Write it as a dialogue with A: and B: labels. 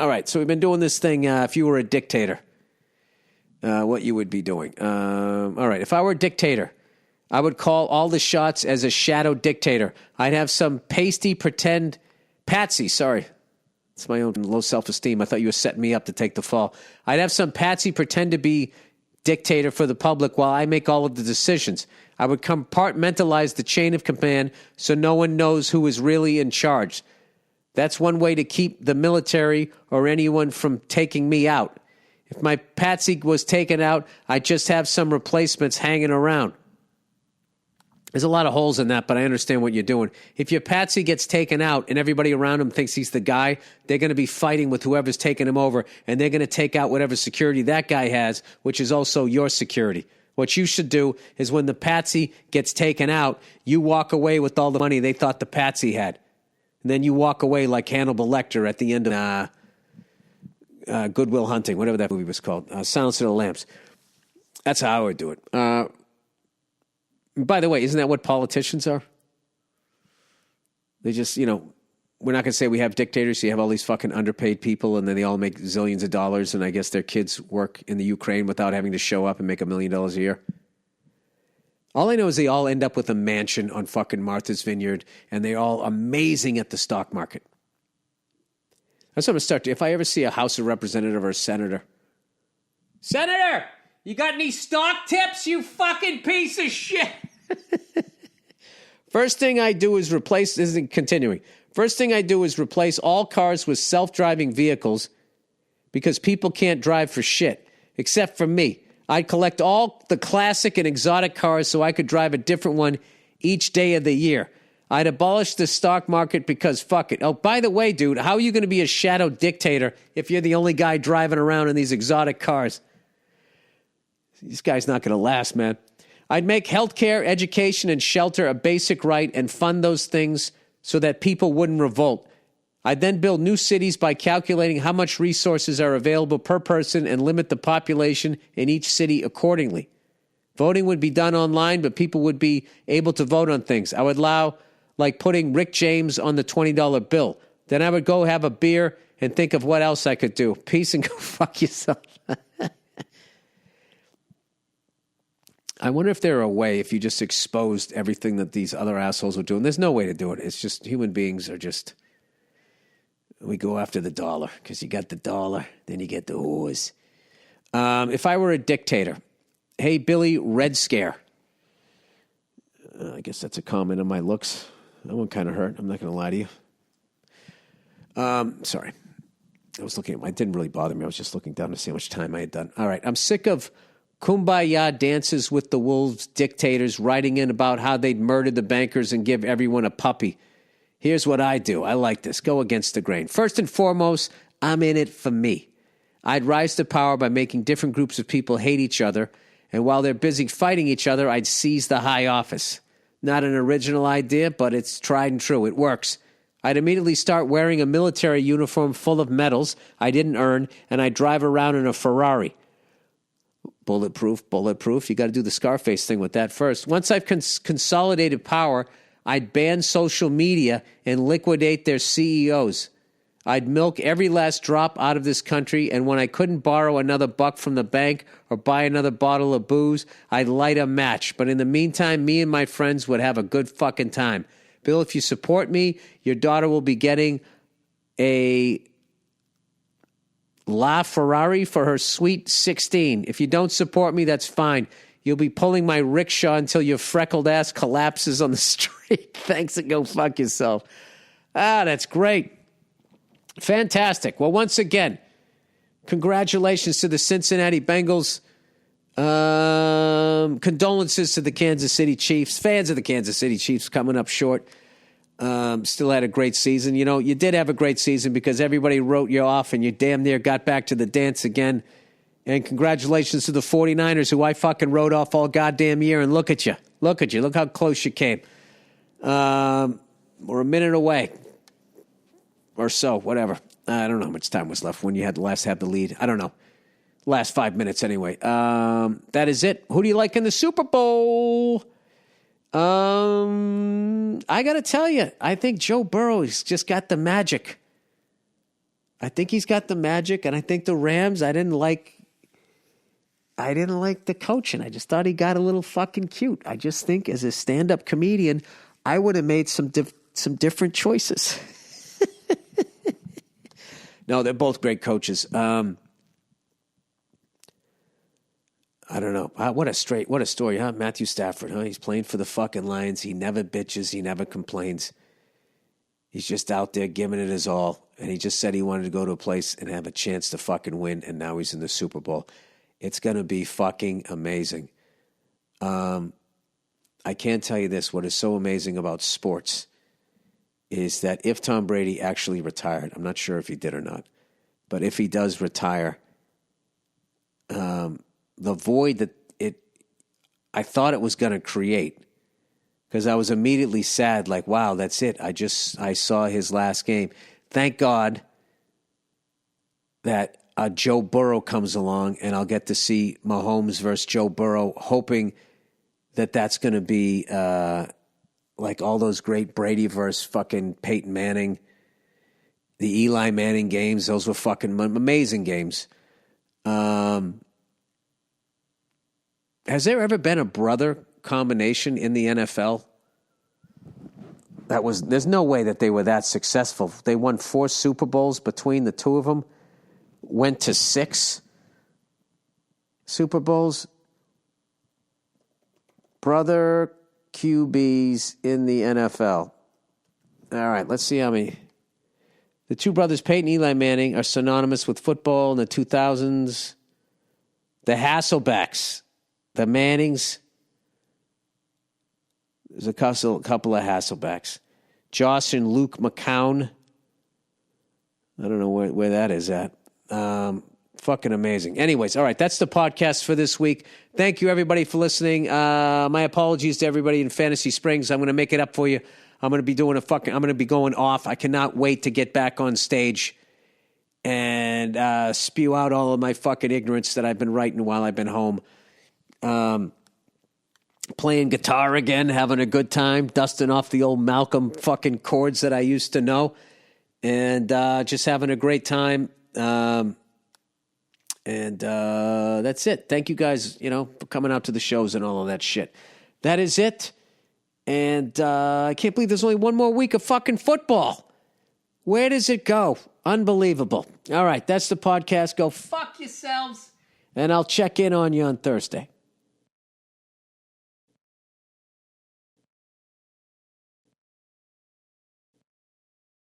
A: All right, so we've been doing this thing. If you were a dictator, what you would be doing. All right, if I were a dictator, I would call all the shots as a shadow dictator. I'd have some pasty patsy, sorry. It's my own low self-esteem. I thought you were setting me up to take the fall. I'd have some patsy pretend to be dictator for the public while I make all of the decisions. I would compartmentalize the chain of command so no one knows who is really in charge. That's one way to keep the military or anyone from taking me out. If my patsy was taken out, I'd just have some replacements hanging around. There's a lot of holes in that, but I understand what you're doing. If your patsy gets taken out and everybody around him thinks he's the guy, they're going to be fighting with whoever's taking him over, and they're going to take out whatever security that guy has, which is also your security. What you should do is when the patsy gets taken out, you walk away with all the money they thought the patsy had. And then you walk away like Hannibal Lecter at the end of Good Will Hunting, whatever that movie was called, Silence of the Lambs. That's how I would do it. By the way, isn't that what politicians are? They just, we're not going to say we have dictators. So you have all these fucking underpaid people, and then they all make zillions of dollars, and I guess their kids work in the Ukraine without having to show up and make $1 million a year. All I know is they all end up with a mansion on fucking Martha's Vineyard, and they're all amazing at the stock market. That's what I'm going to start to. If I ever see a House of Representative or a senator, Senator, you got any stock tips, you fucking piece of shit? First thing I do is replace, this is continuing. First thing I do is replace all cars with self-driving vehicles because people can't drive for shit, except for me. I'd collect all the classic and exotic cars so I could drive a different one each day of the year. I'd abolish the stock market because fuck it. Oh, by the way, dude, how are you going to be a shadow dictator if you're the only guy driving around in these exotic cars? This guy's not going to last, man. I'd make healthcare, education, and shelter a basic right and fund those things so that people wouldn't revolt. I'd then build new cities by calculating how much resources are available per person and limit the population in each city accordingly. Voting would be done online, but people would be able to vote on things. I would allow, like putting Rick James on the $20 bill. Then I would go have a beer and think of what else I could do. Peace and go fuck yourself. I wonder if there are a way if you just exposed everything that these other assholes were doing. There's no way to do it. It's just human beings are just, we go after the dollar because you got the dollar, then you get the whores. If I were a dictator, hey, Billy, Red Scare. I guess that's a comment on my looks. That one kind of hurt. I'm not going to lie to you. Sorry. I was looking at it didn't really bother me. I was just looking down to see how much time I had done. All right. I'm sick of Kumbaya dances with the wolves dictators writing in about how they'd murder the bankers and give everyone a puppy. Here's what I do. I like this. Go against the grain. First and foremost, I'm in it for me. I'd rise to power by making different groups of people hate each other, and while they're busy fighting each other, I'd seize the high office. Not an original idea, but it's tried and true. It works. I'd immediately start wearing a military uniform full of medals I didn't earn, and I'd drive around in a Ferrari. Bulletproof. You got to do the Scarface thing with that first. Once I've consolidated power, I'd ban social media and liquidate their CEOs. I'd milk every last drop out of this country, and when I couldn't borrow another buck from the bank or buy another bottle of booze, I'd light a match. But in the meantime, me and my friends would have a good fucking time. Bill, if you support me, your daughter will be getting a LaFerrari for her sweet 16. If you don't support me, that's fine. You'll be pulling my rickshaw until your freckled ass collapses on the street. Thanks, and go fuck yourself. That's great. Fantastic. Well, once again, congratulations to the Cincinnati Bengals. Condolences to the Kansas City Chiefs. Fans of the Kansas City Chiefs coming up short. Still had a great season. You did have a great season because everybody wrote you off and you damn near got back to the dance again. And congratulations to the 49ers, who I fucking wrote off all goddamn year. And look at you. Look how close you came. We're a minute away or so, whatever. I don't know how much time was left when you had last have the lead. I don't know. Last 5 minutes anyway. That is it. Who do you like in the Super Bowl? I got to tell you, I think Joe Burrow has just got the magic. I think he's got the magic, and I think the Rams, I didn't like the coaching. I just thought he got a little fucking cute. I just think as a stand-up comedian, I would have made some different choices. No, they're both great coaches. I don't know. What a story, huh? Matthew Stafford, huh? He's playing for the fucking Lions. He never bitches. He never complains. He's just out there giving it his all. And he just said he wanted to go to a place and have a chance to fucking win. And now he's in the Super Bowl. It's going to be fucking amazing. I can't tell you this. What is so amazing about sports is that if Tom Brady actually retired, I'm not sure if he did or not, but if he does retire, the void that I thought it was going to create, because I was immediately sad, like, wow, that's it. I saw his last game. Thank God that Joe Burrow comes along and I'll get to see Mahomes versus Joe Burrow, hoping that that's going to be like all those great Brady versus fucking Peyton Manning, the Eli Manning games. Those were fucking amazing games. Has there ever been a brother combination in the NFL? There's no way that they were that successful. They won 4 Super Bowls between the two of them, went to 6 Super Bowls. Brother QBs in the NFL. All right, let's see how many. The two brothers, Peyton and Eli Manning, are synonymous with football in the 2000s. The Hasselbecks, the Mannings. There's a couple of Hasselbecks. Josh and Luke McCown. I don't know where that is at. Fucking amazing. Anyways, all right, that's the podcast for this week. Thank you, everybody, for listening. My apologies to everybody in Fantasy Springs. I'm going to make it up for you. I'm going to be going off. I cannot wait to get back on stage and spew out all of my fucking ignorance that I've been writing while I've been home. Playing guitar again, having a good time, dusting off the old Malcolm fucking chords that I used to know, and just having a great time. And that's it. Thank you guys, for coming out to the shows and all of that shit. That is it. And I can't believe there's only one more week of fucking football. Where does it go? Unbelievable. All right, that's the podcast. Go fuck yourselves. And I'll check in on you on Thursday.